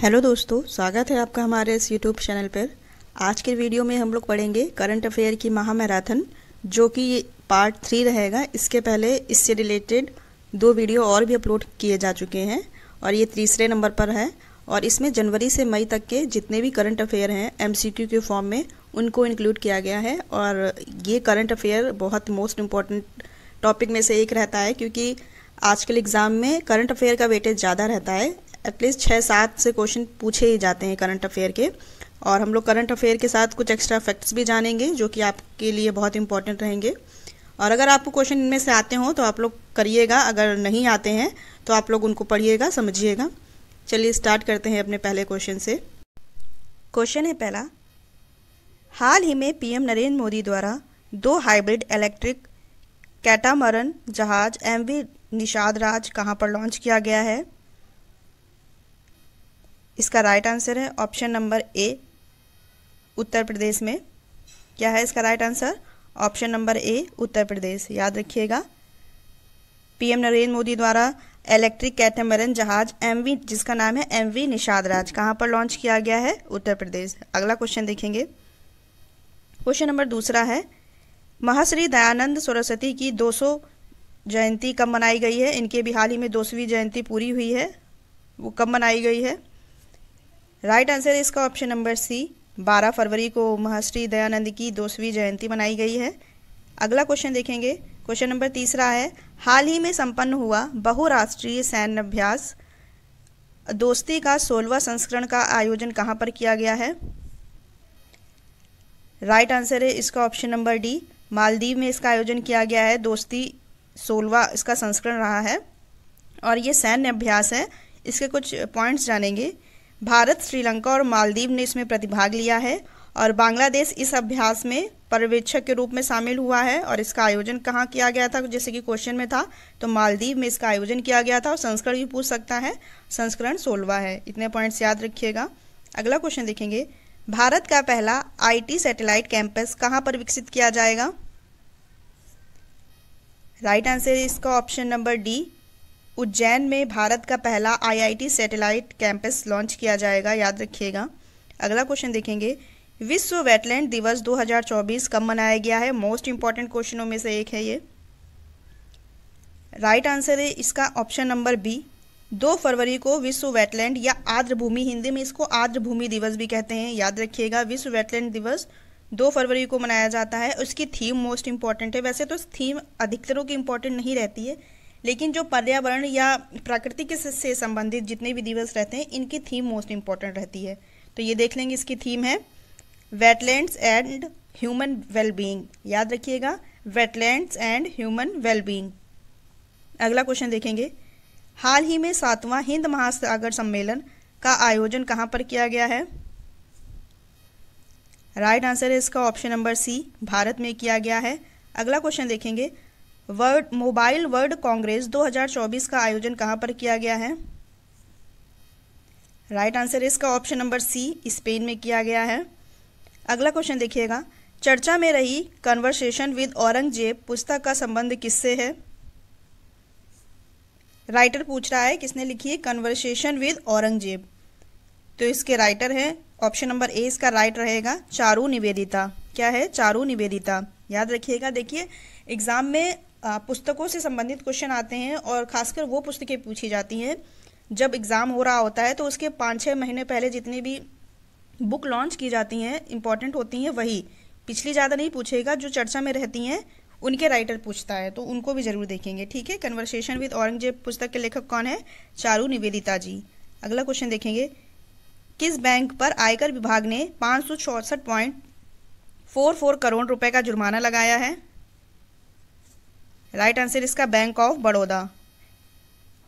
Hello दोस्तों, स्वागत है आपका हमारे इस यूट्यूब चैनल पर। आज के वीडियो में हम लोग पढ़ेंगे करंट अफेयर की महा मैराथन, जो कि पार्ट 3 रहेगा। इसके पहले इससे रिलेटेड 2 वीडियो और भी अपलोड किए जा चुके हैं और ये तीसरे नंबर पर है। और इसमें जनवरी से मई तक के जितने भी करंट अफेयर हैं MCQ के फॉर्म में, उनको इंक्लूड किया गया है। और ये करंट अफेयर बहुत मोस्ट इम्पॉर्टेंट टॉपिक में से एक रहता है, क्योंकि आजकल एग्ज़ाम में करंट अफेयर का वेटेज ज़्यादा रहता है। एटलीस्ट 6-7 से क्वेश्चन पूछे ही जाते हैं करंट अफेयर के। और हम लोग करंट अफेयर के साथ कुछ एक्स्ट्रा फैक्ट्स भी जानेंगे, जो कि आपके लिए बहुत इंपॉर्टेंट रहेंगे। और अगर आपको क्वेश्चन इनमें से आते हों तो आप लोग करिएगा, अगर नहीं आते हैं तो आप लोग उनको पढ़िएगा, समझिएगा। चलिए स्टार्ट करते हैं अपने पहले क्वेश्चन से। क्वेश्चन है पहला, हाल ही में PM नरेंद्र मोदी द्वारा 2 हाइब्रिड इलेक्ट्रिक कैटामरन जहाज MV निषाद राज कहाँ पर लॉन्च किया गया है? इसका राइट आंसर है option number A, Uttar Pradesh में। क्या है इसका right answer? Option number A, Uttar Pradesh. याद रखिएगा, PM नरेंद्र मोदी द्वारा इलेक्ट्रिक कैटामरन जहाज MV, जिसका नाम है MV निषाद राज, कहाँ पर लॉन्च किया गया है? उत्तर प्रदेश। अगला क्वेश्चन देखेंगे। क्वेश्चन नंबर दूसरा है, महाश्री दयानंद सरस्वती की 200 जयंती कब मनाई गई है? इनके भी हाल ही में 200वीं जयंती पूरी हुई है, वो कब मनाई गई है? राइट आंसर है इसका ऑप्शन नंबर C, 12 फरवरी को महाश्री दयानंद की 200वीं जयंती मनाई गई है। अगला क्वेश्चन देखेंगे। क्वेश्चन नंबर तीसरा है, हाल ही में संपन्न हुआ बहुराष्ट्रीय सैन्य अभ्यास दोस्ती का 16वां संस्करण का आयोजन कहाँ पर किया गया है? राइट आंसर है इसका ऑप्शन नंबर D, मालदीव में इसका आयोजन किया गया है। दोस्ती 16वां इसका संस्करण रहा है और ये सैन्य अभ्यास है। इसके कुछ पॉइंट्स जानेंगे। भारत, श्रीलंका और मालदीव ने इसमें प्रतिभाग लिया है और बांग्लादेश इस अभ्यास में पर्यवेक्षक के रूप में शामिल हुआ है। और इसका आयोजन कहाँ किया गया था? जैसे कि क्वेश्चन में था, तो मालदीव में इसका आयोजन किया गया था। और संस्करण भी पूछ सकता है, संस्करण 16वां है। इतने पॉइंट्स याद रखिएगा। अगला क्वेश्चन देखेंगे, भारत का पहला IT सैटेलाइट कैंपस कहाँ पर विकसित किया जाएगा? राइट आंसर है इसका ऑप्शन नंबर D, उज्जैन में भारत का पहला IIT सैटेलाइट कैंपस लॉन्च किया जाएगा। याद रखिएगा। अगला क्वेश्चन देखेंगे, विश्व वेटलैंड दिवस 2024 कब मनाया गया है? मोस्ट इंपॉर्टेंट क्वेश्चनों में से एक है ये। राइट आंसर है इसका ऑप्शन नंबर B, 2 फरवरी को विश्व वेटलैंड या आर्द्र भूमि, हिंदी में इसको आर्द्र भूमि दिवस भी कहते हैं। याद रखिएगा, विश्व वेटलैंड दिवस 2 फरवरी को मनाया जाता है। उसकी थीम मोस्ट इंपॉर्टेंट है। वैसे तो थीम अधिकतरों की इंपॉर्टेंट नहीं रहती है, लेकिन जो पर्यावरण या प्रकृति से संबंधित जितने भी दिवस रहते हैं, इनकी थीम मोस्ट इंपॉर्टेंट रहती है। तो ये देख लेंगे, इसकी थीम है वेटलैंड्स एंड ह्यूमन वेलबींग। याद रखिएगा, वेटलैंड्स एंड ह्यूमन वेलबींग। अगला क्वेश्चन देखेंगे, हाल ही में 7वां हिंद महासागर सम्मेलन का आयोजन कहाँ पर किया गया है? राइट आंसर है इसका ऑप्शन नंबर C, भारत में किया गया है। अगला क्वेश्चन देखेंगे, मोबाइल वर्ल्ड कांग्रेस 2024 का आयोजन कहाँ पर किया गया है? राइट आंसर है इसका ऑप्शन नंबर C, स्पेन में किया गया है। अगला क्वेश्चन देखिएगा, चर्चा में रही कन्वर्सेशन विद औरंगजेब पुस्तक का संबंध किससे है? राइटर पूछ रहा है किसने लिखी है कन्वर्सेशन विद औरंगजेब। तो इसके राइटर हैं ऑप्शन नंबर A, इसका राइट रहेगा चारू निवेदिता। क्या है? चारू निवेदिता। याद रखिएगा। देखिए, एग्जाम में पुस्तकों से संबंधित क्वेश्चन आते हैं और खासकर वो पुस्तकें पूछी जाती हैं जब एग्ज़ाम हो रहा होता है। तो उसके 5-6 महीने पहले जितनी भी बुक लॉन्च की जाती हैं, इंपॉर्टेंट होती हैं, वही पिछली ज़्यादा नहीं पूछेगा। जो चर्चा में रहती हैं उनके राइटर पूछता है, तो उनको भी ज़रूर देखेंगे। ठीक है, कन्वर्सेशन विद औरंगजेब पुस्तक के लेखक कौन है? चारू निवेदिता जी। अगला क्वेश्चन देखेंगे, किस बैंक पर आयकर विभाग ने 564.44 करोड़ रुपए का जुर्माना लगाया है? राइट आंसर इसका बैंक ऑफ बड़ौदा।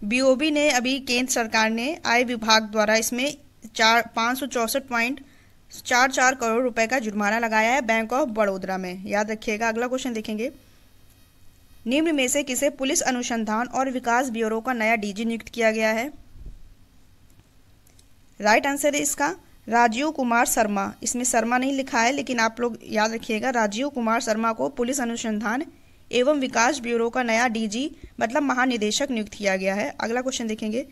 BOB ने अभी केंद्र सरकार ने आय विभाग द्वारा इसमें 564.44 करोड़ रुपए का जुर्माना लगाया है बैंक ऑफ बड़ौदा में। याद रखिएगा। अगला क्वेश्चन देखेंगे, निम्न में से किसे पुलिस अनुसंधान और विकास ब्यूरो का नया DG नियुक्त किया गया है? राइट आंसर है इसका राजीव कुमार शर्मा। इसमें शर्मा नहीं लिखा है, लेकिन आप लोग याद रखिएगा, राजीव कुमार शर्मा को पुलिस अनुसंधान एवं विकास ब्यूरो का नया DG मतलब महानिदेशक नियुक्त किया गया है। अगला क्वेश्चन देखेंगे,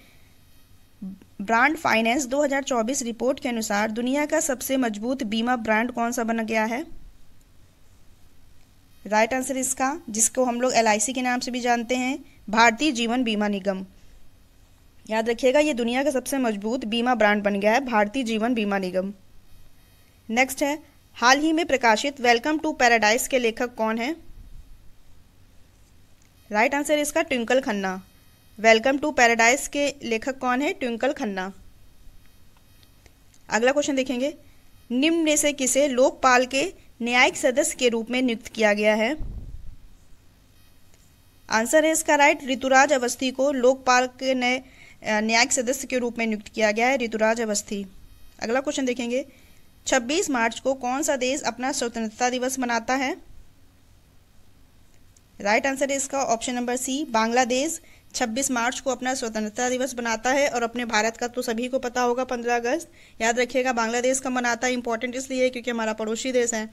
ब्रांड फाइनेंस 2024 रिपोर्ट के अनुसार दुनिया का सबसे मजबूत बीमा ब्रांड कौन सा बन गया है? राइट आंसर इसका, जिसको हम लोग LIC के नाम से भी जानते हैं, भारतीय जीवन बीमा निगम। याद रखिएगा, ये दुनिया का सबसे मजबूत बीमा ब्रांड बन गया है, भारतीय जीवन बीमा निगम। नेक्स्ट है, हाल ही में प्रकाशित वेलकम टू पैराडाइज के लेखक कौन है? राइट आंसर इसका Twinkle Khanna. Welcome to Paradise के लेखक कौन है? ट्विंकल खन्ना। अगला क्वेश्चन देखेंगे, निम्न में से किसे लोकपाल के न्यायिक सदस्य के रूप में नियुक्त किया गया है? आंसर है इसका राइट, ऋतुराज अवस्थी को लोकपाल के नए न्यायिक सदस्य के रूप में नियुक्त किया गया है, ऋतुराज अवस्थी। अगला क्वेश्चन देखेंगे, 26 मार्च को कौन सा देश अपना स्वतंत्रता दिवस मनाता है? राइट आंसर है इसका ऑप्शन नंबर सी, बांग्लादेश 26 मार्च को अपना स्वतंत्रता दिवस मनाता है। और अपने भारत का तो सभी को पता होगा 15 अगस्त। याद रखिएगा, बांग्लादेश कब मनाता है, इंपॉर्टेंट इसलिए है क्योंकि हमारा पड़ोसी देश है।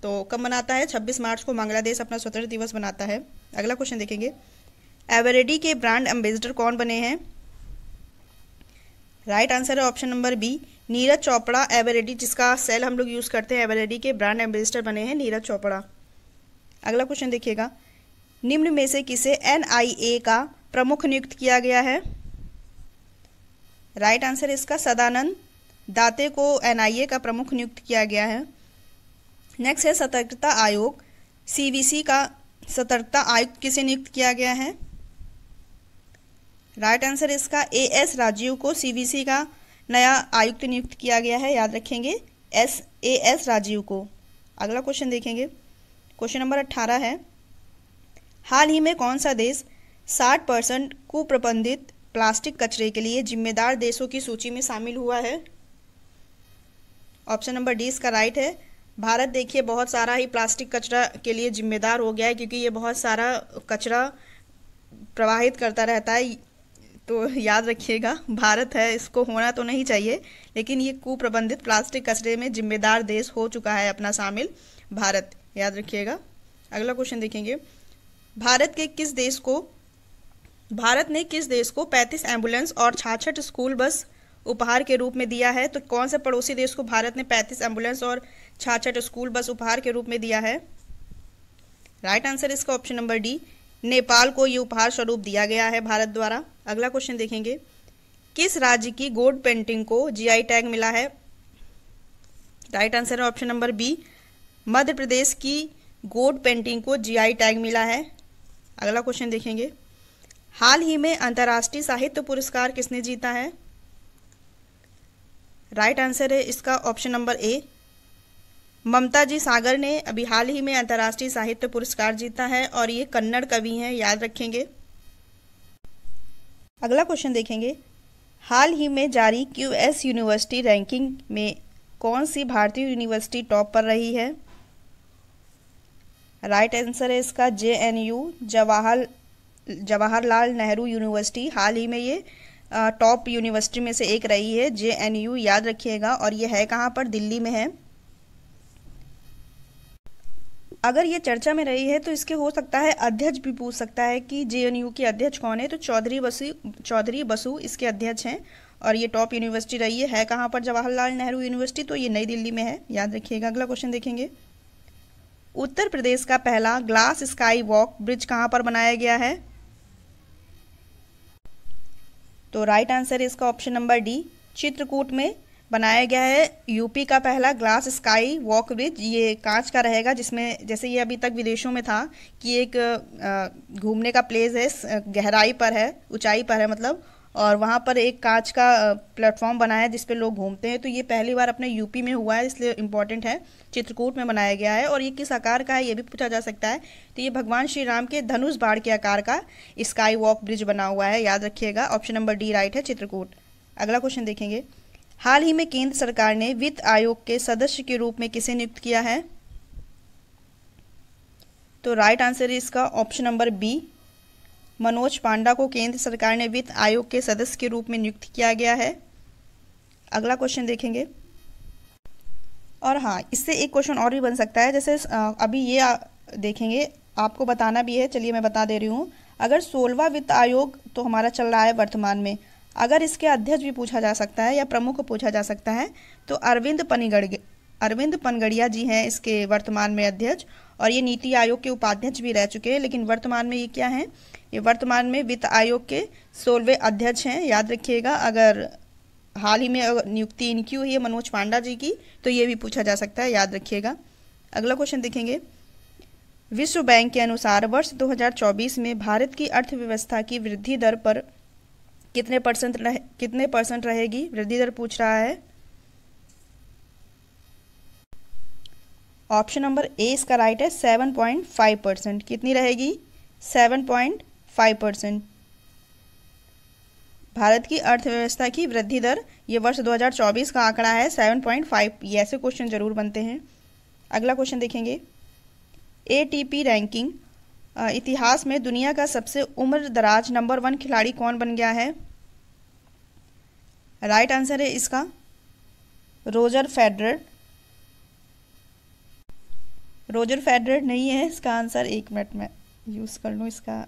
तो कब मनाता है? 26 मार्च को बांग्लादेश अपना स्वतंत्रता दिवस मनाता है। अगला क्वेश्चन देखेंगे, एवरेडी के ब्रांड एम्बेसडर कौन बने हैं? राइट आंसर है option number B, Neeraj Chopra. Eveready जिसका सेल हम लोग यूज़ करते हैं, एवरेडी के ब्रांड एम्बेसडर बने हैं नीरज चोपड़ा। अगला क्वेश्चन देखिएगा, निम्न में से किसे NIA का प्रमुख नियुक्त किया गया है? राइट आंसर इसका सदानंद दाते को NIA का प्रमुख नियुक्त किया गया है। नेक्स्ट है, सतर्कता आयोग CVC का सतर्कता आयुक्त किसे नियुक्त किया गया है? राइट आंसर इसका AS राजीव को CVC का नया आयुक्त नियुक्त किया गया है। याद रखेंगे, AS राजीव को। अगला क्वेश्चन देखेंगे, क्वेश्चन नंबर 18 है, हाल ही में कौन सा देश 60% कुप्रबंधित प्लास्टिक कचरे के लिए जिम्मेदार देशों की सूची में शामिल हुआ है? ऑप्शन नंबर डी इसका राइट है, भारत। देखिए, बहुत सारा ही प्लास्टिक कचरा के लिए जिम्मेदार हो गया है क्योंकि ये बहुत सारा कचरा प्रवाहित करता रहता है। तो याद रखिएगा, भारत है, इसको होना तो नहीं चाहिए, लेकिन ये कुप्रबंधित प्लास्टिक कचरे में जिम्मेदार देश हो चुका है अपना शामिल, भारत। याद रखिएगा। अगला क्वेश्चन देखेंगे, भारत ने किस देश को 35 एम्बुलेंस और 66 स्कूल बस उपहार के रूप में दिया है? तो कौन से पड़ोसी देश को भारत ने 35 एम्बुलेंस और 66 स्कूल बस उपहार के रूप में दिया है? राइट आंसर इसका ऑप्शन नंबर डी, नेपाल को ये उपहार स्वरूप दिया गया है भारत द्वारा। अगला क्वेश्चन देखेंगे, किस राज्य की गोल्ड पेंटिंग को GI टैग मिला है? राइट आंसर है option number B, Madhya Pradesh की गोल्ड पेंटिंग को GI टैग मिला है। अगला क्वेश्चन देखेंगे, हाल ही में अंतर्राष्ट्रीय साहित्य पुरस्कार किसने जीता है? राइट आंसर है इसका ऑप्शन नंबर ए, ममता जी सागर ने अभी हाल ही में अंतर्राष्ट्रीय साहित्य पुरस्कार जीता है और ये कन्नड़ कवि हैं। याद रखेंगे। अगला क्वेश्चन देखेंगे, हाल ही में जारी QS यूनिवर्सिटी रैंकिंग में कौन सी भारतीय यूनिवर्सिटी टॉप पर रही है? राइट आंसर है इसका JNU जवाहरलाल नेहरू यूनिवर्सिटी। हाल ही में ये टॉप यूनिवर्सिटी में से एक रही है, JNU। याद रखिएगा। और ये है कहाँ पर? दिल्ली में है। अगर ये चर्चा में रही है तो इसके हो सकता है अध्यक्ष भी पूछ सकता है कि JNU के अध्यक्ष कौन है, तो चौधरी बसु इसके अध्यक्ष हैं। और ये टॉप यूनिवर्सिटी रही है कहाँ पर? जवाहरलाल नेहरू यूनिवर्सिटी। तो ये नई दिल्ली में है। याद रखिएगा। अगला क्वेश्चन देखेंगे, उत्तर प्रदेश का पहला ग्लास स्काई वॉक ब्रिज कहाँ पर बनाया गया है? तो राइट आंसर है इसका ऑप्शन नंबर डी, चित्रकूट में बनाया गया है यूपी का पहला ग्लास स्काई वॉक ब्रिज। ये कांच का रहेगा, जिसमें जैसे ये अभी तक विदेशों में था कि एक घूमने का प्लेस है, गहराई पर है, ऊंचाई पर है मतलब, और वहाँ पर एक कांच का प्लेटफॉर्म बना है जिस पे लोग घूमते हैं। तो ये पहली बार अपने यूपी में हुआ है, इसलिए इम्पॉर्टेंट है। चित्रकूट में बनाया गया है। और ये किस आकार का है ये भी पूछा जा सकता है। तो ये भगवान श्री राम के धनुष बाण के आकार का स्काई वॉक ब्रिज बना हुआ है। याद रखिएगा। ऑप्शन नंबर डी राइट है, चित्रकूट। अगला क्वेश्चन देखेंगे, हाल ही में केंद्र सरकार ने वित्त आयोग के सदस्य के रूप में किसे नियुक्त किया है? तो राइट आंसर है इसका ऑप्शन नंबर बी, मनोज पांडा को केंद्र सरकार ने वित्त आयोग के सदस्य के रूप में नियुक्त किया गया है। अगला क्वेश्चन देखेंगे, और हाँ, इससे एक क्वेश्चन और भी बन सकता है। जैसे अभी ये देखेंगे, आपको बताना भी है, चलिए मैं बता दे रही हूँ। अगर 16वां वित्त आयोग तो हमारा चल रहा है वर्तमान में, अगर इसके अध्यक्ष भी पूछा जा सकता है या प्रमुख पूछा जा सकता है तो अरविंद पनगड़िया जी हैं इसके वर्तमान में अध्यक्ष, और ये नीति आयोग के उपाध्यक्ष भी रह चुके हैं। लेकिन वर्तमान में ये क्या हैं, ये वर्तमान में वित्त आयोग के 16वें अध्यक्ष हैं, याद रखिएगा। अगर हाल ही में नियुक्ति इनकी हुई है मनोज पांडा जी की, तो ये भी पूछा जा सकता है, याद रखिएगा। अगला क्वेश्चन देखेंगे। विश्व बैंक के अनुसार वर्ष 2024 में भारत की अर्थव्यवस्था की वृद्धि दर पर कितने परसेंट रहेगी, वृद्धि दर पूछ रहा है। ऑप्शन नंबर ए इसका राइट है, 7.5%। कितनी रहेगी, 7.5%। भारत की अर्थव्यवस्था की वृद्धि दर, ये वर्ष 2024 का आंकड़ा है 7.5। ये ऐसे क्वेश्चन जरूर बनते हैं। अगला क्वेश्चन देखेंगे। एटीपी रैंकिंग इतिहास में दुनिया का सबसे उम्र दराज नंबर 1 खिलाड़ी कौन बन गया है। राइट आंसर है इसका रोजर फेडरर। रोजर फेडरर नहीं है इसका आंसर, एक मिनट में यूज़ कर लूँ इसका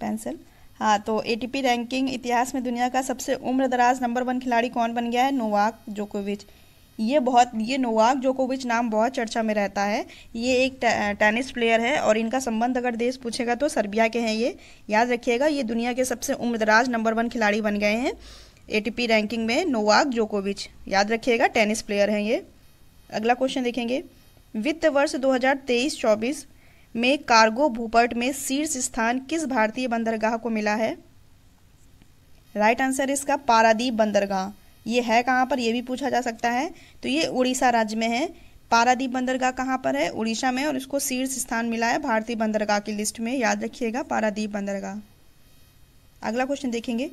पेंसिल। हाँ, तो एटीपी रैंकिंग इतिहास में दुनिया का सबसे उम्र दराज नंबर 1 खिलाड़ी कौन बन गया है, नोवाक जोकोविच। ये नोवाक जोकोविच नाम बहुत चर्चा में रहता है। ये एक टेनिस प्लेयर है और इनका संबंध अगर देश पूछेगा तो सर्बिया के हैं ये, याद रखिएगा। ये दुनिया के सबसे उम्रदराज नंबर 1 खिलाड़ी बन गए हैं एटीपी रैंकिंग में, नोवाक जोकोविच, याद रखिएगा, टेनिस प्लेयर हैं ये। अगला क्वेश्चन देखेंगे। वित्त वर्ष 2023-24 में कार्गो भूपट में शीर्ष स्थान किस भारतीय बंदरगाह को मिला है। राइट आंसर इसका पारादीप बंदरगाह। ये है कहाँ पर, ये भी पूछा जा सकता है। तो ये उड़ीसा राज्य में है। पारादीप बंदरगाह कहाँ पर है, उड़ीसा में, और इसको शीर्ष स्थान मिला है भारतीय बंदरगाह की लिस्ट में, याद रखिएगा, पारादीप बंदरगाह। अगला क्वेश्चन देखेंगे।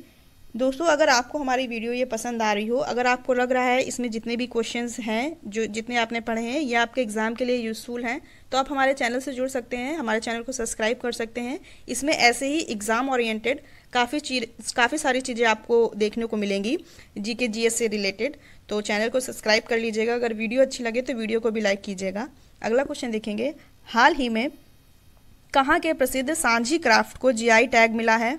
दोस्तों, अगर आपको हमारी वीडियो ये पसंद आ रही हो, अगर आपको लग रहा है इसमें जितने भी क्वेश्चंस हैं, जो जितने आपने पढ़े हैं, ये आपके एग्जाम के लिए यूज़फुल हैं, तो आप हमारे चैनल से जुड़ सकते हैं, हमारे चैनल को सब्सक्राइब कर सकते हैं। इसमें ऐसे ही एग्ज़ाम ओरिएंटेड काफ़ी सारी चीज़ें आपको देखने को मिलेंगी जीके जीएस से रिलेटेड। तो चैनल को सब्सक्राइब कर लीजिएगा। अगर वीडियो अच्छी लगे तो वीडियो को भी लाइक कीजिएगा। अगला क्वेश्चन देखेंगे। हाल ही में कहाँ के प्रसिद्ध सांझी क्राफ्ट को जीआई टैग मिला है।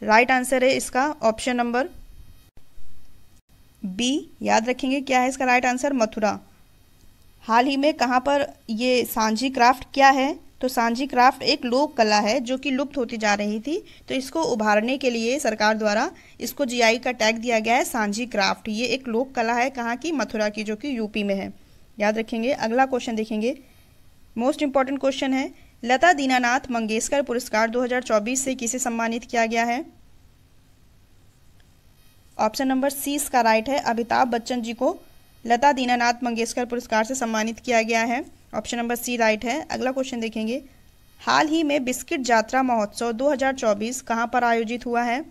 राइट आंसर है इसका ऑप्शन नंबर बी, याद रखेंगे क्या है इसका राइट आंसर, मथुरा। हाल ही में कहाँ पर ये सांझी क्राफ्ट क्या है, तो सांझी क्राफ्ट एक लोक कला है जो कि लुप्त होती जा रही थी, तो इसको उभारने के लिए सरकार द्वारा इसको जीआई का टैग दिया गया है, सांझी क्राफ्ट। ये एक लोक कला है, कहाँ की, मथुरा की, जो कि यूपी में है, याद रखेंगे। अगला क्वेश्चन देखेंगे। मोस्ट इंपॉर्टेंट क्वेश्चन है। लता दीनानाथ मंगेशकर पुरस्कार 2024 से किसे सम्मानित किया गया है। ऑप्शन नंबर सी इसका राइट है, अमिताभ बच्चन जी को लता दीनानाथ मंगेशकर पुरस्कार से सम्मानित किया गया है। ऑप्शन नंबर सी राइट है। अगला क्वेश्चन देखेंगे। हाल ही में बिस्किट यात्रा महोत्सव 2024 कहाँ पर आयोजित हुआ है।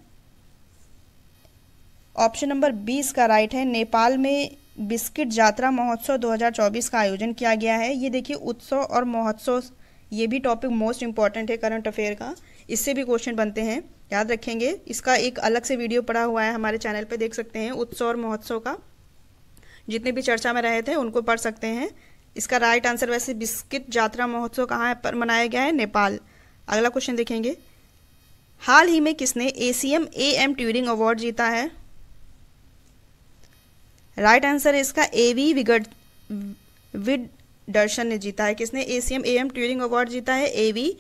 ऑप्शन नंबर बी इसका राइट है, नेपाल में बिस्किट यात्रा महोत्सव 2024 का आयोजन किया गया है। ये देखिए, उत्सव और महोत्सव, ये भी टॉपिक मोस्ट इंपॉर्टेंट है करंट अफेयर का, इससे भी क्वेश्चन बनते हैं, याद रखेंगे। इसका एक अलग से वीडियो पड़ा हुआ है हमारे चैनल पे, देख सकते हैं। उत्सव और महोत्सव का जितने भी चर्चा में रहे थे उनको पढ़ सकते हैं। इसका राइट आंसर वैसे बिस्किट यात्रा महोत्सव कहाँ पर मनाया गया है, नेपाल। अगला क्वेश्चन देखेंगे। हाल ही में किसने एसीएम एएम ट्यूरिंग अवार्ड जीता है। राइट आंसर है इसका एवी विगडर्सन ने जीता है। किसने एसीएम एएम ट्यूरिंग अवार्ड जीता है, एवी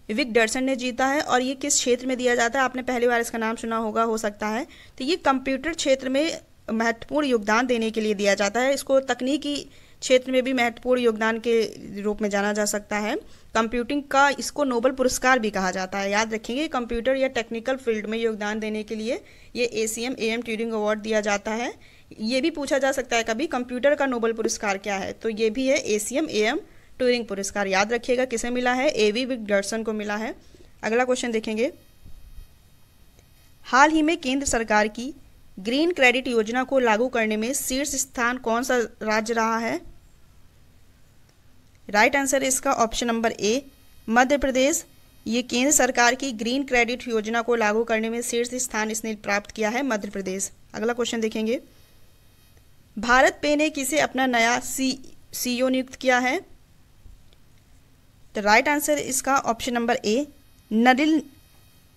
विगडर्सन ने जीता है। और ये किस क्षेत्र में दिया जाता है, आपने पहली बार इसका नाम सुना होगा, हो सकता है। तो ये कंप्यूटर क्षेत्र में महत्वपूर्ण योगदान देने के लिए दिया जाता है। इसको तकनीकी क्षेत्र में भी महत्वपूर्ण योगदान के रूप में जाना जा सकता है। कंप्यूटिंग का इसको नोबेल पुरस्कार भी कहा जाता है, याद रखेंगे। कंप्यूटर या टेक्निकल फील्ड में योगदान देने के लिए ये एसीएम एएम ट्यूरिंग अवार्ड दिया जाता है। ये भी पूछा जा सकता है कभी, कंप्यूटर का नोबेल पुरस्कार क्या है, तो ये भी है एसीएम एएम ट्यूरिंग पुरस्कार, याद रखिएगा। किसे मिला है, एवी विगडर्सन को मिला है। अगला क्वेश्चन देखेंगे। हाल ही में केंद्र सरकार की ग्रीन क्रेडिट योजना को लागू करने में शीर्ष स्थान कौन सा राज्य रहा है। राइट आंसर है इसका option number A, Madhya Pradesh. ये केंद्र सरकार की ग्रीन क्रेडिट योजना को लागू करने में शीर्ष स्थान इसने प्राप्त किया है, मध्य प्रदेश। अगला क्वेश्चन देखेंगे। भारत पे ने किसे अपना नया सीईओ नियुक्त किया है। तो राइट आंसर इसका option number A,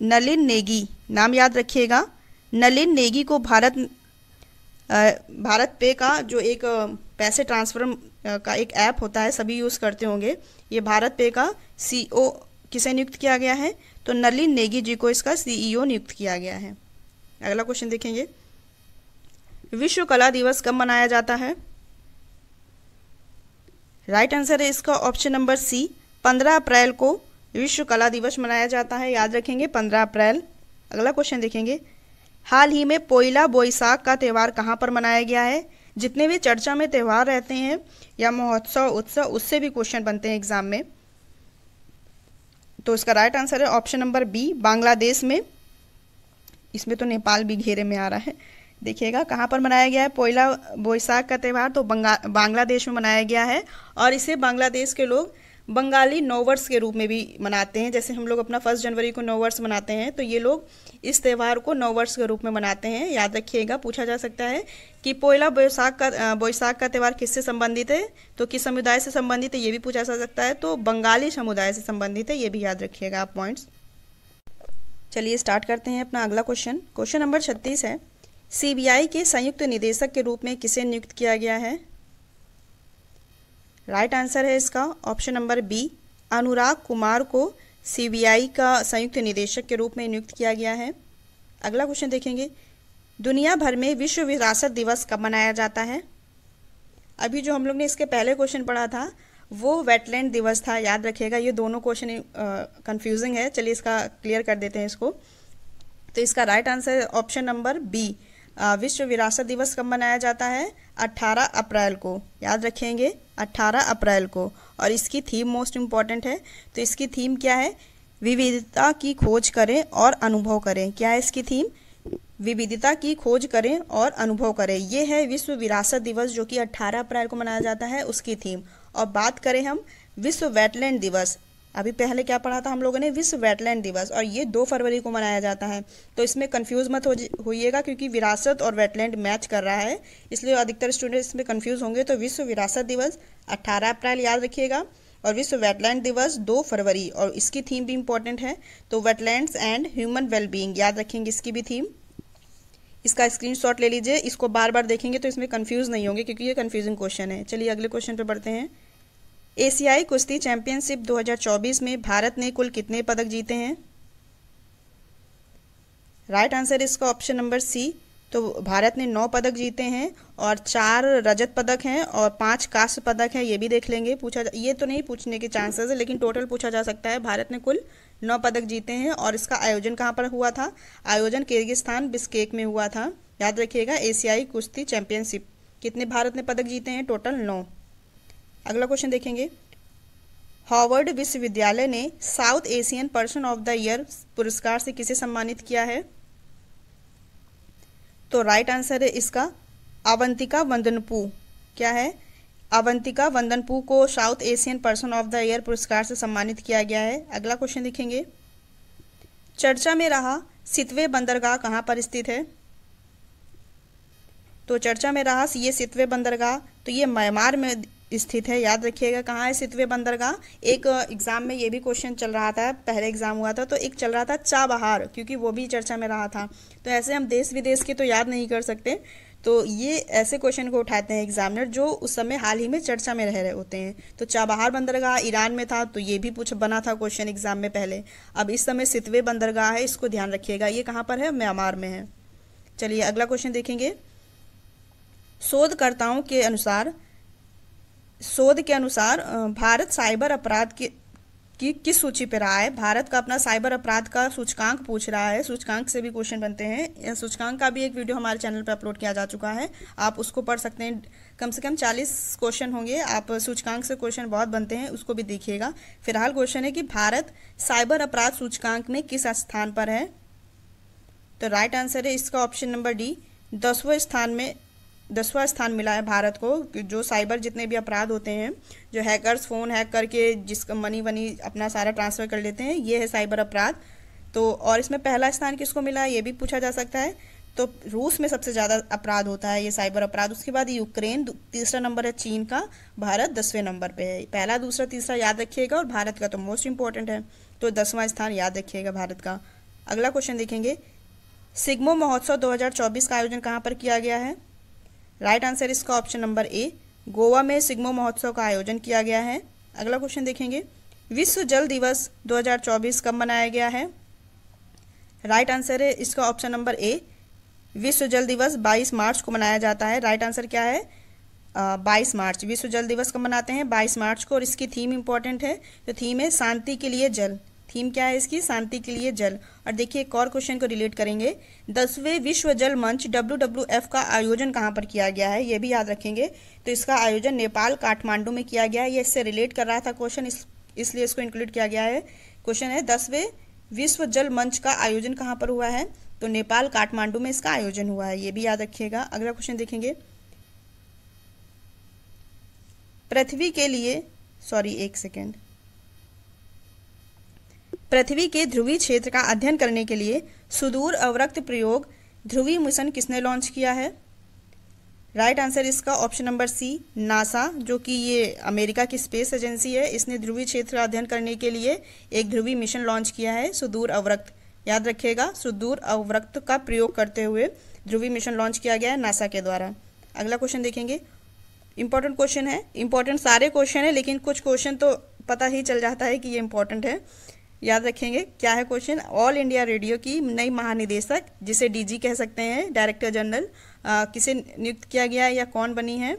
Nalin Negi, नाम याद रखिएगा। नलिन नेगी को भारत पे का जो एक पैसे ट्रांसफर का एक ऐप होता है, सभी यूज़ करते होंगे। ये भारत पे का CEO किसे नियुक्त किया गया है? तो नलिन नेगी जी को इसका CEO नियुक्त किया गया है। अगला क्वेश्चन देखेंगे, विश्व कला दिवस कब मनाया जाता है? राइट आंसर है इसका ऑप्शन नंबर सी, 15 अप्रैल को विश्व कला दिवस मनाया जाता है, याद रखेंगे 15 अप्रैल। अगला क्वेश्चन देखेंगे, हाल ही में पोइला बोईसाख का त्यौहार कहाँ पर मनाया गया है? जितने भी चर्चा में त्यौहार रहते हैं या महोत्सव उत्सव, उससे भी क्वेश्चन बनते हैं एग्जाम में। तो इसका राइट आंसर है ऑप्शन नंबर बी, बांग्लादेश में। इसमें तो नेपाल भी घेरे में आ रहा है। देखिएगा कहाँ पर मनाया गया है पोइला बोईसाख का त्यौहार, तो बांग्लादेश में मनाया गया है। और इसे बांग्लादेश के लोग बंगाली नववर्ष के रूप में भी मनाते हैं। जैसे हम लोग अपना 1 जनवरी को नववर्ष मनाते हैं, तो ये लोग इस त्यौहार को नववर्ष के रूप में मनाते हैं, याद रखिएगा। पूछा जा सकता है कि पोइला बोईसाख का त्यौहार किससे संबंधित है? तो किस समुदाय से संबंधित है, ये भी पूछा जा सकता है। तो बंगाली समुदाय से संबंधित है, ये भी याद रखिएगा आप पॉइंट्स। चलिए स्टार्ट करते हैं अपना अगला क्वेश्चन। क्वेश्चन नंबर 36 है, CBI के संयुक्त निदेशक के रूप में किसे नियुक्त किया गया है? राइट आंसर है इसका ऑप्शन नंबर बी, अनुराग कुमार को CBI का संयुक्त निदेशक के रूप में नियुक्त किया गया है। अगला क्वेश्चन देखेंगे, दुनिया भर में विश्व विरासत दिवस कब मनाया जाता है? अभी जो हम लोग ने इसके पहले क्वेश्चन पढ़ा था वो वेटलैंड दिवस था, याद रखिएगा। ये दोनों क्वेश्चन कंफ्यूजिंग है, चलिए इसका क्लियर कर देते हैं इसको। तो इसका राइट आंसर है ऑप्शन नंबर बी, विश्व विरासत दिवस कब मनाया जाता है? 18 अप्रैल को, याद रखेंगे 18 अप्रैल को। और इसकी थीम मोस्ट इम्पॉर्टेंट है, तो इसकी थीम क्या है? विविधता की खोज करें और अनुभव करें। क्या है इसकी थीम? विविधता की खोज करें और अनुभव करें। ये है विश्व विरासत दिवस जो कि 18 अप्रैल को मनाया जाता है, उसकी थीम। और बात करें हम विश्व वेटलैंड दिवस, अभी पहले क्या पढ़ा था हम लोगों ने? विश्व वेटलैंड दिवस, और ये 2 फरवरी को मनाया जाता है। तो इसमें कंफ्यूज मत होइएगा, क्योंकि विरासत और वेटलैंड मैच कर रहा है, इसलिए अधिकतर स्टूडेंट इसमें कंफ्यूज होंगे। तो विश्व विरासत दिवस 18 अप्रैल याद रखिएगा, और विश्व वेटलैंड दिवस 2 फरवरी, और इसकी थीम भी इंपॉर्टेंट है। तो वेटलैंड्स एंड ह्यूमन वेलबींग, याद रखेंगे इसकी भी थीम। इसका स्क्रीनशॉट ले लीजिए, इसको बार बार देखेंगे तो इसमें कंफ्यूज नहीं होंगे, क्योंकि ये कंफ्यूजिंग क्वेश्चन है। चलिए अगले क्वेश्चन पे बढ़ते हैं। एशियाई कुश्ती चैंपियनशिप 2024 में भारत ने कुल कितने पदक जीते हैं? राइट आंसर इसका ऑप्शन नंबर सी, तो भारत ने 9 पदक जीते हैं, और 4 रजत पदक हैं और 5 कांस्य पदक हैं। ये भी देख लेंगे, ये तो नहीं पूछने के चांसेस है, लेकिन टोटल पूछा जा सकता है। भारत ने कुल 9 पदक जीते हैं। और इसका आयोजन कहाँ पर हुआ था? आयोजन किर्गिस्तान बिश्केक में हुआ था, याद रखिएगा। एशियाई कुश्ती चैंपियनशिप कितने भारत ने पदक जीते हैं? टोटल 9। अगला क्वेश्चन देखेंगे, हार्वर्ड विश्वविद्यालय ने south Asian person of the year पुरस्कार से किसे सम्मानित किया है? तो राइट आंसर है इसका अवंतिका वंदनपू। क्या है? अवंतिका वंदनपू को south Asian person of the year पुरस्कार से सम्मानित किया गया है। अगला क्वेश्चन देखेंगे, चर्चा में रहा सितवे बंदरगाह कहाँ पर स्थित है? तो चर्चा में रहा ये सितवे बंदरगाह, तो ये म्यांमार में स्थित है, याद रखिएगा। कहाँ है सितवे बंदरगाह? एक एग्जाम में ये भी क्वेश्चन चल रहा था, पहले एग्जाम हुआ था तो एक चल रहा था चाबहार, क्योंकि वो भी चर्चा में रहा था। तो ऐसे हम देश विदेश के तो याद नहीं कर सकते, तो ये ऐसे क्वेश्चन को उठाते हैं एग्जामिनर जो उस समय हाल ही में चर्चा में रह रहे होते हैं। तो चाबहार बंदरगाह ईरान में था, तो ये भी बना था क्वेश्चन एग्जाम में पहले। अब इस समय सितवे बंदरगाह है, इसको ध्यान रखिएगा। ये कहाँ पर है? म्यांमार में है। चलिए अगला क्वेश्चन देखेंगे, शोधकर्ताओं के अनुसार भारत साइबर अपराध की किस सूची पे रहा है? भारत का अपना साइबर अपराध का सूचकांक पूछ रहा है। सूचकांक से भी क्वेश्चन बनते हैं। सूचकांक का भी एक वीडियो हमारे चैनल पे अपलोड किया जा चुका है, आप उसको पढ़ सकते हैं। कम से कम 40 क्वेश्चन होंगे, आप सूचकांक से क्वेश्चन बहुत बनते हैं, उसको भी देखिएगा। फिलहाल क्वेश्चन है कि भारत साइबर अपराध सूचकांक में किस स्थान पर है? तो राइट आंसर है इसका ऑप्शन नंबर डी, 10वां स्थान मिला है भारत को। जो साइबर जितने भी अपराध होते हैं, जो हैकर्स फ़ोन हैक करके जिसका मनी वनी अपना सारा ट्रांसफ़र कर लेते हैं, ये है साइबर अपराध। तो और इसमें पहला स्थान किसको मिला है ये भी पूछा जा सकता है। तो रूस में सबसे ज़्यादा अपराध होता है ये साइबर अपराध, उसके बाद यूक्रेन, तीसरा नंबर है चीन का, भारत 10वें नंबर पे है। पहला दूसरा तीसरा याद रखिएगा, और भारत का तो मोस्ट इंपॉर्टेंट है, तो 10वां स्थान याद रखिएगा भारत का। अगला क्वेश्चन देखेंगे, सिग्मो महोत्सव 2024 का आयोजन कहाँ पर किया गया है? राइट आंसर इसका ऑप्शन नंबर ए, गोवा में सिग्मो महोत्सव का आयोजन किया गया है। अगला क्वेश्चन देखेंगे, विश्व जल दिवस 2024 कब मनाया गया है? राइट आंसर है इसका ऑप्शन नंबर ए, विश्व जल दिवस 22 मार्च को मनाया जाता है। राइट आंसर क्या है? 22 मार्च। विश्व जल दिवस कब मनाते हैं? 22 मार्च को। और इसकी थीम इंपॉर्टेंट है, तो थीम है शांति के लिए जल। थीम क्या है इसकी? शांति के लिए जल। और देखिए एक और क्वेश्चन को रिलेट करेंगे, 10वें विश्व जल मंच WWF का आयोजन कहाँ पर किया गया है, ये भी याद रखेंगे। तो इसका आयोजन नेपाल काठमांडू में किया गया है। ये इससे रिलेट कर रहा था क्वेश्चन, इसलिए इसको इंक्लूड किया गया है। क्वेश्चन है 10वें विश्व जल मंच का आयोजन कहाँ पर हुआ है? तो नेपाल काठमांडू में इसका आयोजन हुआ है, ये भी याद रखिएगा। अगला क्वेश्चन देखेंगे, पृथ्वी के ध्रुवीय क्षेत्र का अध्ययन करने के लिए सुदूर अवरक्त प्रयोग ध्रुवीय मिशन किसने लॉन्च किया है? राइट आंसर इसका ऑप्शन नंबर सी, नासा, जो कि ये अमेरिका की स्पेस एजेंसी है। इसने ध्रुवीय क्षेत्र का अध्ययन करने के लिए एक ध्रुवीय मिशन लॉन्च किया है, सुदूर अवरक्त। याद रखिएगा, सुदूर अवरक्त का प्रयोग करते हुए ध्रुवीय मिशन लॉन्च किया गया है नासा के द्वारा। अगला क्वेश्चन देखेंगे, इंपॉर्टेंट क्वेश्चन है। इंपॉर्टेंट सारे क्वेश्चन है, लेकिन कुछ क्वेश्चन तो पता ही चल जाता है कि ये इंपॉर्टेंट है। याद रखेंगे क्या है क्वेश्चन। ऑल इंडिया रेडियो की नई महानिदेशक, जिसे डीजी कह सकते हैं, डायरेक्टर जनरल, किसे नियुक्त किया गया है या कौन बनी है?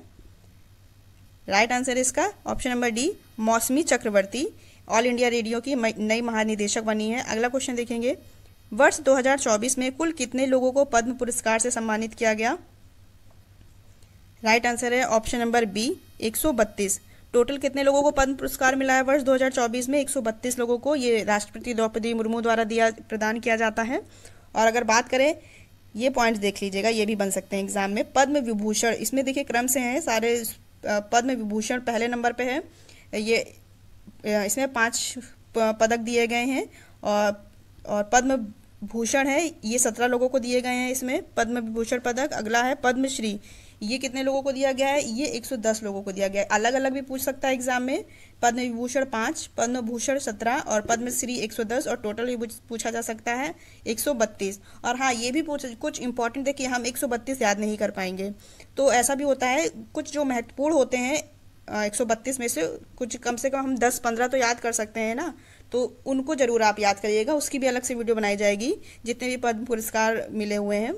राइट आंसर इसका ऑप्शन नंबर डी, मौसमी चक्रवर्ती ऑल इंडिया रेडियो की नई महानिदेशक बनी है। अगला क्वेश्चन देखेंगे, वर्ष 2024 में कुल कितने लोगों को पद्म पुरस्कार से सम्मानित किया गया? राइट आंसर है ऑप्शन नंबर बी, 132। टोटल कितने लोगों को पद्म पुरस्कार मिला है वर्ष 2024 में? 132 लोगों को ये राष्ट्रपति द्रौपदी मुर्मू द्वारा प्रदान किया जाता है। और अगर बात करें, ये पॉइंट्स देख लीजिएगा, ये भी बन सकते हैं एग्जाम में। पद्म विभूषण, इसमें देखिए क्रम से हैं सारे। पद्म विभूषण पहले नंबर पे है, ये इसमें 5 पदक दिए गए हैं। और पद्म भूषण है, ये 17 लोगों को दिए गए हैं इसमें पद्म विभूषण पदक। अगला है पद्मश्री, ये कितने लोगों को दिया गया है? ये 110 लोगों को दिया गया है। अलग अलग भी पूछ सकता है एग्जाम में। पद्म विभूषण 5, पद्म भूषण 17 और पद्मश्री 110, और टोटल भी पूछा जा सकता है 132। और हाँ, ये भी कुछ इंपॉर्टेंट है कि हम 132 याद नहीं कर पाएंगे, तो ऐसा भी होता है। कुछ जो महत्वपूर्ण होते हैं 132 में से कुछ कम से कम हम 10-15 तो याद कर सकते हैं ना, तो उनको जरूर आप याद करिएगा। उसकी भी अलग से वीडियो बनाई जाएगी, जितने भी पद्म पुरस्कार मिले हुए हैं।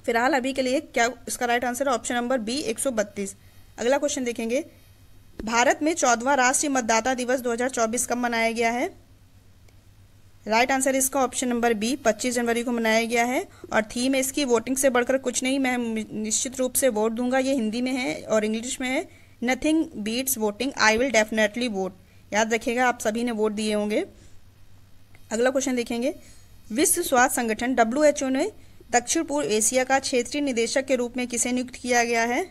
फिलहाल अभी के लिए क्या इसका राइट आंसर है? Option number B, 132। अगला क्वेश्चन देखेंगे, भारत में 14वां राष्ट्रीय मतदाता दिवस 2024 कब मनाया गया है? राइट आंसर इसका ऑप्शन नंबर बी, 25 जनवरी को मनाया गया है। और थीम है इसकी वोटिंग से बढ़कर कुछ नहीं, मैं निश्चित रूप से वोट दूंगा। ये हिंदी में है और इंग्लिश में है, nothing beats voting, I will definitely vote. याद रखिएगा, आप सभी ने वोट दिए होंगे। अगला क्वेश्चन देखेंगे, विश्व स्वास्थ्य संगठन WHO ने दक्षिण पूर्व एशिया का क्षेत्रीय निदेशक के रूप में किसे नियुक्त किया गया है?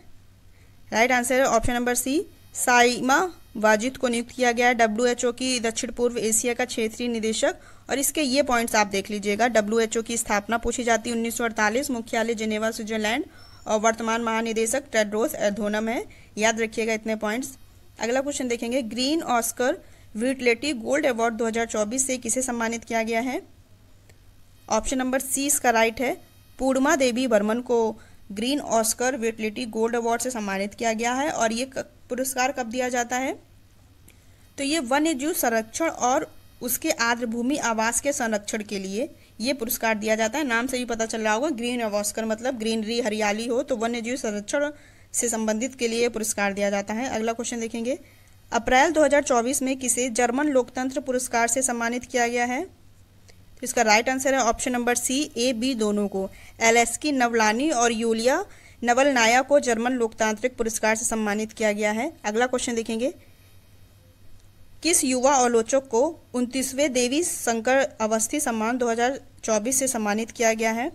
राइट आंसर है option number C, Saima Wajid को नियुक्त किया गया है WHO की दक्षिण पूर्व एशिया का क्षेत्रीय निदेशक। और इसके ये पॉइंट्स आप देख लीजिएगा। WHO की स्थापना पूछी जाती है 1948, मुख्यालय जिनेवा स्विट्जरलैंड, और वर्तमान महानिदेशक टेड्रोस एधोनम है। याद रखिएगा इतने पॉइंट्स। अगला क्वेश्चन देखेंगे, ग्रीन ऑस्कर विटलेटी गोल्ड अवार्ड 2024 से किसे सम्मानित किया गया है? ऑप्शन नंबर सी इसका राइट है, पूर्णिमा देवी बर्मन को ग्रीन ऑस्कर विटलिटी गोल्ड अवार्ड से सम्मानित किया गया है। और ये पुरस्कार कब दिया जाता है? तो ये वन्य जीव संरक्षण और उसके आर्द्रभूमि आवास के संरक्षण के लिए ये पुरस्कार दिया जाता है। नाम से ही पता चल रहा होगा, ग्रीन ऑस्कर मतलब ग्रीनरी, हरियाली हो, तो वन्य जीव संरक्षण से संबंधित के लिए पुरस्कार दिया जाता है। अगला क्वेश्चन देखेंगे, अप्रैल 2024 में किसे जर्मन लोकतंत्र पुरस्कार से सम्मानित किया गया है? इसका राइट आंसर है option number C, A B दोनों को। एलेस्की नवलानी और यूलिया नवलनाया को जर्मन लोकतांत्रिक पुरस्कार से सम्मानित किया गया है। अगला क्वेश्चन देखेंगे, किस युवा आलोचक को 29वें देवी शंकर अवस्थी सम्मान 2024 से सम्मानित किया गया है?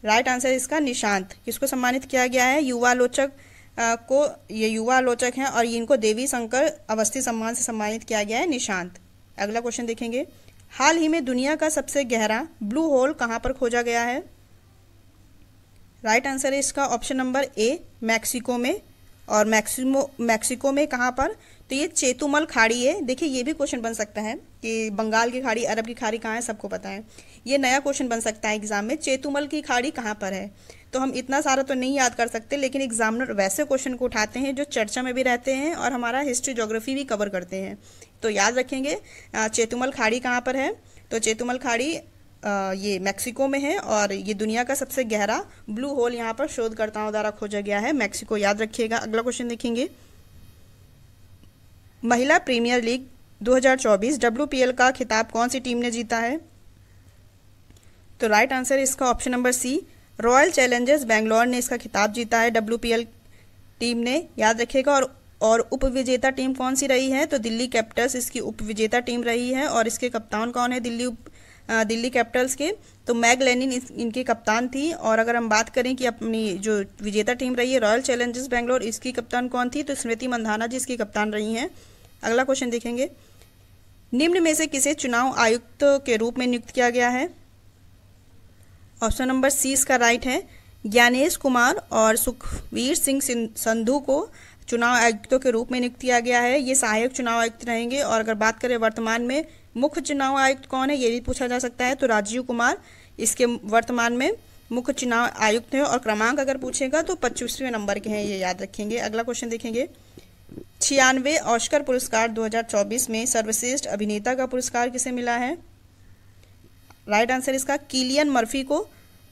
राइट आंसर इसका निशांत। किसको सम्मानित किया गया है? युवा आलोचक को, ये युवा आलोचक हैं और इनको देवी शंकर अवस्थी सम्मान से सम्मानित किया गया है, निशांत। अगला क्वेश्चन देखेंगे, हाल ही में दुनिया का सबसे गहरा ब्लू होल कहाँ पर खोजा गया है? राइट आंसर है इसका ऑप्शन नंबर ए, मैक्सिको में। और मैक्सिको में कहाँ पर? तो तो ये चेतुमल खाड़ी है। देखिए ये भी क्वेश्चन बन सकता है कि बंगाल की खाड़ी, अरब की खाड़ी कहाँ है, सबको पता है। ये नया क्वेश्चन बन सकता है एग्जाम में, चेतुमल की खाड़ी कहाँ पर है। तो हम इतना सारा तो नहीं याद कर सकते, लेकिन एग्जामिनर वैसे क्वेश्चन को उठाते हैं जो चर्चा में भी रहते हैं और हमारा हिस्ट्री ज्योग्राफी भी कवर करते हैं। तो याद रखेंगे चेतुमल खाड़ी कहाँ पर है। तो चेतुमल खाड़ी ये मैक्सिको में है और ये दुनिया का सबसे गहरा ब्लू होल यहाँ पर शोधकर्ताओं द्वारा खोजा गया है, मैक्सिको, याद रखिएगा। अगला क्वेश्चन देखेंगे, महिला प्रीमियर लीग 2024 WPL का खिताब कौन सी टीम ने जीता है। तो राइट आंसर इसका option number C, Royal Challengers Bangalore ने इसका खिताब जीता है WPL टीम ने, याद रखिएगा। और उपविजेता टीम कौन सी रही है, तो दिल्ली कैपिटल्स इसकी उपविजेता टीम रही है। और इसके कप्तान कौन है दिल्ली कैपिटल्स के, तो मैग लेनिन इनकी कप्तान थी। और अगर हम बात करें कि अपनी जो विजेता टीम रही है रॉयल चैलेंजर्स बेंगलोर, इसकी कप्तान कौन थी, तो स्मृति मंधाना जी इसकी कप्तान रही हैं। अगला क्वेश्चन देखेंगे, निम्न में से किसे चुनाव आयुक्त के रूप में नियुक्त किया गया है। ऑप्शन नंबर सी इसका राइट है, ज्ञानेश कुमार और सुखवीर सिंह संधू को चुनाव आयुक्तों के रूप में नियुक्त किया गया है। ये सहायक चुनाव आयुक्त रहेंगे। और अगर बात करें वर्तमान में मुख्य चुनाव आयुक्त कौन है, ये भी पूछा जा सकता है, तो राजीव कुमार इसके वर्तमान में मुख्य चुनाव आयुक्त हैं। और क्रमांक अगर पूछेगा तो 25वें नंबर के हैं, ये याद रखेंगे। अगला क्वेश्चन देखेंगे, 96वें ऑस्कर पुरस्कार 2024 में सर्वश्रेष्ठ अभिनेता का पुरस्कार किसे मिला है। राइट आंसर इसका किलियन मर्फी को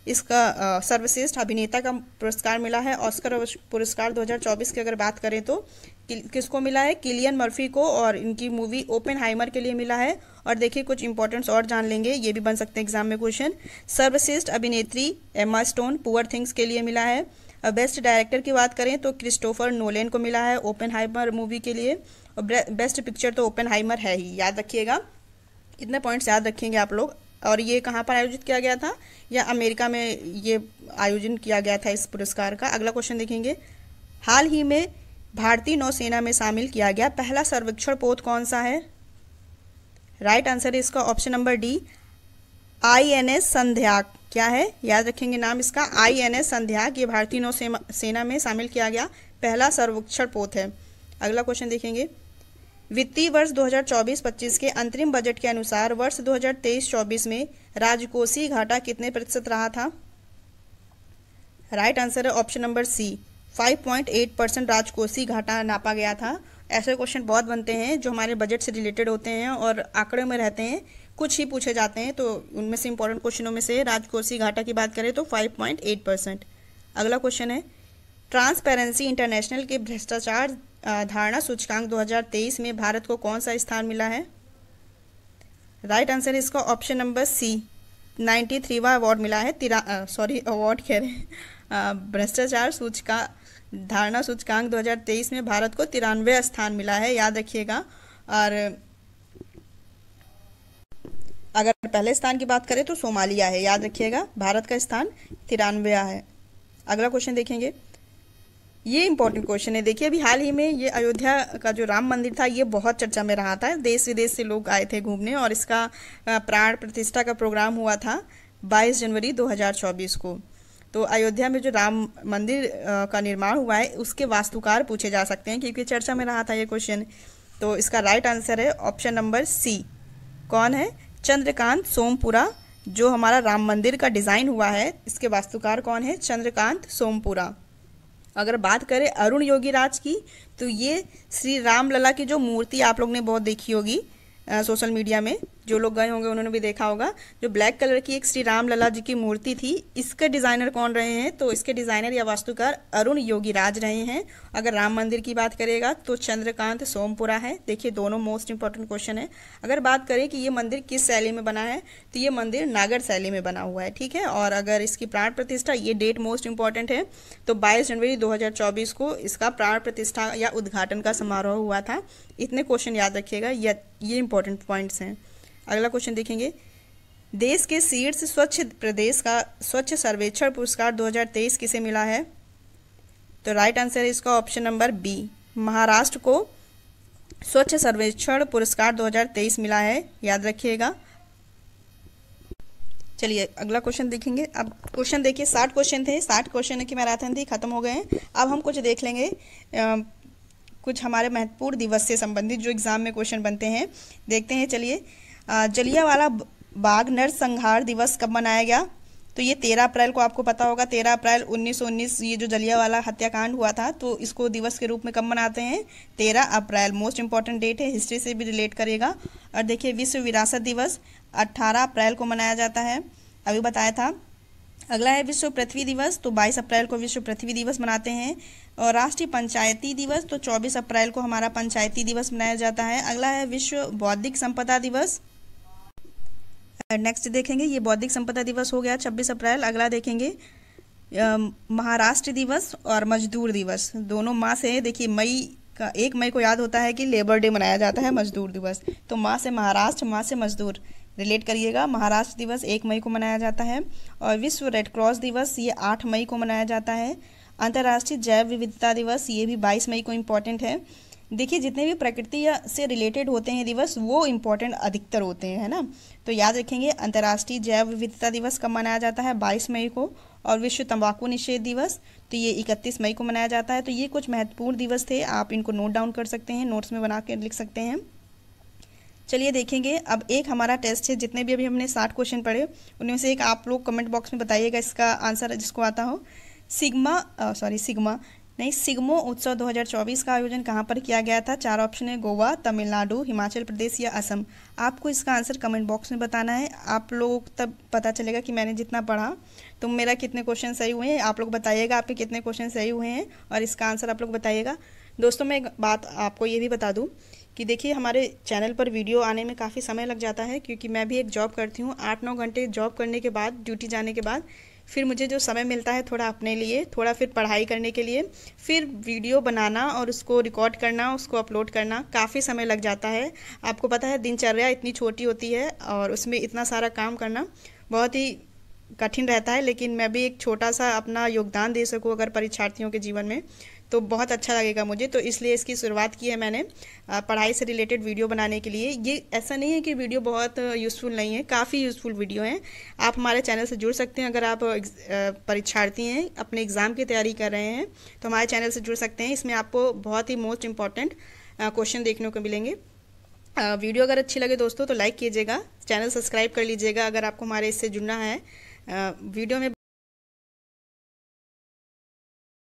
इसका सर्वश्रेष्ठ अभिनेता का पुरस्कार मिला है। ऑस्कर पुरस्कार 2024 की अगर बात करें तो किसको मिला है, किलियन मर्फी को, और इनकी मूवी ओपेनहाइमर के लिए मिला है। और देखिए कुछ इंपॉर्टेंट्स और जान लेंगे, ये भी बन सकते हैं एग्जाम में क्वेश्चन। सर्वश्रेष्ठ अभिनेत्री एम्मा स्टोन पुअर थिंग्स के लिए मिला है। बेस्ट डायरेक्टर की बात करें तो क्रिस्टोफर नोलन को मिला है ओपेनहाइमर मूवी के लिए। और बेस्ट पिक्चर तो ओपेनहाइमर है ही, याद रखिएगा। इतने पॉइंट्स याद रखेंगे आप लोग। और ये कहाँ पर आयोजित किया गया था, या अमेरिका में ये आयोजन किया गया था इस पुरस्कार का। अगला क्वेश्चन देखेंगे, हाल ही में भारतीय नौसेना में शामिल किया गया पहला सर्वेक्षण पोत कौन सा है। राइट आंसर है इसका ऑप्शन नंबर डी, INS संध्याक। क्या है, याद रखेंगे नाम इसका, INS संध्याक। ये भारतीय नौसेना में शामिल किया गया पहला सर्वेक्षण पोत है। अगला क्वेश्चन देखेंगे, वित्तीय वर्ष 2024-25 के अंतरिम बजट के अनुसार वर्ष 2023-24 में राजकोषीय घाटा कितने प्रतिशत रहा था। राइट आंसर है ऑप्शन नंबर सी, 5.8% राजकोषीय घाटा नापा गया था। ऐसे क्वेश्चन बहुत बनते हैं जो हमारे बजट से रिलेटेड होते हैं और आंकड़ों में रहते हैं, कुछ ही पूछे जाते हैं। तो उनमें से इंपॉर्टेंट क्वेश्चनों में से राजकोषीय घाटा की बात करें तो 5.8%। अगला क्वेश्चन है, ट्रांसपेरेंसी इंटरनेशनल के भ्रष्टाचार धारणा सूचकांक 2023 में भारत को कौन सा स्थान मिला है। राइट आंसर इसका ऑप्शन नंबर सी, 93वां अवार्ड मिला है। अवार्ड कह रहे हैं, भ्रष्टाचार धारणा सूचकांक 2023 में भारत को 93वां स्थान मिला है, याद रखिएगा। और अगर पहले स्थान की बात करें तो सोमालिया है, याद रखिएगा। भारत का स्थान 93वां है। अगला क्वेश्चन देखेंगे, ये इंपॉर्टेंट क्वेश्चन है। देखिए अभी हाल ही में ये अयोध्या का जो राम मंदिर था ये बहुत चर्चा में रहा था, देश विदेश से लोग आए थे घूमने, और इसका प्राण प्रतिष्ठा का प्रोग्राम हुआ था 22 जनवरी 2024 को। तो अयोध्या में जो राम मंदिर का निर्माण हुआ है उसके वास्तुकार पूछे जा सकते हैं, क्योंकि चर्चा में रहा था ये क्वेश्चन। तो इसका राइट आंसर है ऑप्शन नंबर सी, कौन है, चंद्रकांत सोमपुरा। जो हमारा राम मंदिर का डिज़ाइन हुआ है इसके वास्तुकार कौन है, चंद्रकांत सोमपुरा। अगर बात करें अरुण योगीराज की, तो ये श्री राम लला की जो मूर्ति आप लोग ने बहुत देखी होगी सोशल मीडिया में, जो लोग गए होंगे उन्होंने भी देखा होगा, जो ब्लैक कलर की एक श्री राम लला जी की मूर्ति थी, इसके डिज़ाइनर कौन रहे हैं, तो इसके डिज़ाइनर या वास्तुकार अरुण योगीराज रहे हैं। अगर राम मंदिर की बात करेगा तो चंद्रकांत सोमपुरा है। देखिए दोनों मोस्ट इंपॉर्टेंट क्वेश्चन है। अगर बात करें कि ये मंदिर किस शैली में बना है, तो ये मंदिर नागर शैली में बना हुआ है, ठीक है। और अगर इसकी प्राण प्रतिष्ठा, ये डेट मोस्ट इंपॉर्टेंट है, तो 22 जनवरी 2024 को इसका प्राण प्रतिष्ठा या उद्घाटन का समारोह हुआ था। इतने क्वेश्चन याद रखिएगा, ये इंपॉर्टेंट पॉइंट्स हैं। अगला क्वेश्चन देखेंगे, देश के शीर्ष स्वच्छ प्रदेश का स्वच्छ सर्वेक्षण पुरस्कार 2023 किसे मिला है। तो राइट आंसर है इसका ऑप्शन नंबर बी, महाराष्ट्र को स्वच्छ सर्वेक्षण पुरस्कार 2023 मिला है, याद रखिएगा। चलिए अगला क्वेश्चन देखेंगे। अब क्वेश्चन देखिए 60 क्वेश्चन थे, 60 क्वेश्चन की मैराथन थी, खत्म हो गए हैं। अब हम कुछ देख लेंगे कुछ हमारे महत्वपूर्ण दिवस से संबंधित जो एग्जाम में क्वेश्चन बनते हैं देखते हैं। चलिए, जलियांवाला बाग नरसंहार दिवस कब मनाया गया? तो ये 13 अप्रैल को, आपको पता होगा 13 अप्रैल 1919 ये जो जलियांवाला हत्याकांड हुआ था, तो इसको दिवस के रूप में कब मनाते हैं? 13 अप्रैल। मोस्ट इंपॉर्टेंट डेट है, हिस्ट्री से भी रिलेट करेगा। और देखिए, विश्व विरासत दिवस 18 अप्रैल को मनाया जाता है, अभी बताया था। अगला है विश्व पृथ्वी दिवस, तो 22 अप्रैल को विश्व पृथ्वी दिवस मनाते हैं। और राष्ट्रीय पंचायती दिवस, तो 24 अप्रैल को हमारा पंचायती दिवस मनाया जाता है। अगला है विश्व बौद्धिक संपदा दिवस। नेक्स्ट देखेंगे, ये बौद्धिक संपदा दिवस हो गया 26 अप्रैल। अगला देखेंगे महाराष्ट्र दिवस और मजदूर दिवस, दोनों माह से। देखिए, मई का 1 मई को याद होता है कि लेबर डे मनाया जाता है, मजदूर दिवस। तो माह से महाराष्ट्र, माह से मजदूर रिलेट करिएगा। महाराष्ट्र दिवस 1 मई को मनाया जाता है। और विश्व रेड क्रॉस दिवस ये 8 मई को मनाया जाता है। अंतर्राष्ट्रीय जैव विविधता दिवस ये भी 22 मई को इम्पोर्टेंट है। देखिए, जितने भी प्रकृति से रिलेटेड होते हैं दिवस वो इम्पोर्टेंट अधिकतर होते हैं, है ना। तो याद रखेंगे, अंतर्राष्ट्रीय जैव विविधता दिवस कब मनाया जाता है? 22 मई को। और विश्व तंबाकू निषेध दिवस, तो ये 31 मई को मनाया जाता है। तो ये कुछ महत्वपूर्ण दिवस थे, आप इनको नोट डाउन कर सकते हैं, नोट्स में बना के लिख सकते हैं। चलिए देखेंगे, अब एक हमारा टेस्ट है, जितने भी अभी हमने 60 क्वेश्चन पढ़े उनमें से एक आप लोग कमेंट बॉक्स में बताइएगा इसका आंसर जिसको आता हो। सिग्मो उत्सव 2024 का आयोजन कहाँ पर किया गया था? 4 ऑप्शन है, गोवा, तमिलनाडु, हिमाचल प्रदेश या असम। आपको इसका आंसर कमेंट बॉक्स में बताना है। आप लोग तब पता चलेगा कि मैंने जितना पढ़ा तो मेरा कितने क्वेश्चन सही हुए हैं। आप लोग बताइएगा आपके कितने क्वेश्चन सही हुए हैं और इसका आंसर आप लोग बताइएगा। दोस्तों, मैं एक बात आपको ये भी बता दूँ कि देखिए, हमारे चैनल पर वीडियो आने में काफ़ी समय लग जाता है, क्योंकि मैं भी एक जॉब करती हूँ। 8-9 घंटे जॉब करने के बाद, ड्यूटी जाने के बाद, फिर मुझे जो समय मिलता है थोड़ा अपने लिए, थोड़ा फिर पढ़ाई करने के लिए, फिर वीडियो बनाना और उसको रिकॉर्ड करना, उसको अपलोड करना, काफ़ी समय लग जाता है। आपको पता है, दिनचर्या इतनी छोटी होती है और उसमें इतना सारा काम करना बहुत ही कठिन रहता है। लेकिन मैं भी एक छोटा सा अपना योगदान दे सकूँ अगर परीक्षार्थियों के जीवन में, तो बहुत अच्छा लगेगा मुझे। तो इसलिए इसकी शुरुआत की है मैंने, पढ़ाई से रिलेटेड वीडियो बनाने के लिए। ये ऐसा नहीं है कि वीडियो बहुत यूज़फुल नहीं है, काफ़ी यूज़फुल वीडियो हैं। आप हमारे चैनल से जुड़ सकते हैं। अगर आप परीक्षार्थी हैं, अपने एग्ज़ाम की तैयारी कर रहे हैं, तो हमारे चैनल से जुड़ सकते हैं। इसमें आपको बहुत ही मोस्ट इंपॉर्टेंट क्वेश्चन देखने को मिलेंगे। वीडियो अगर अच्छी लगे दोस्तों तो लाइक कीजिएगा, चैनल सब्सक्राइब कर लीजिएगा अगर आपको हमारे इससे जुड़ना है। वीडियो में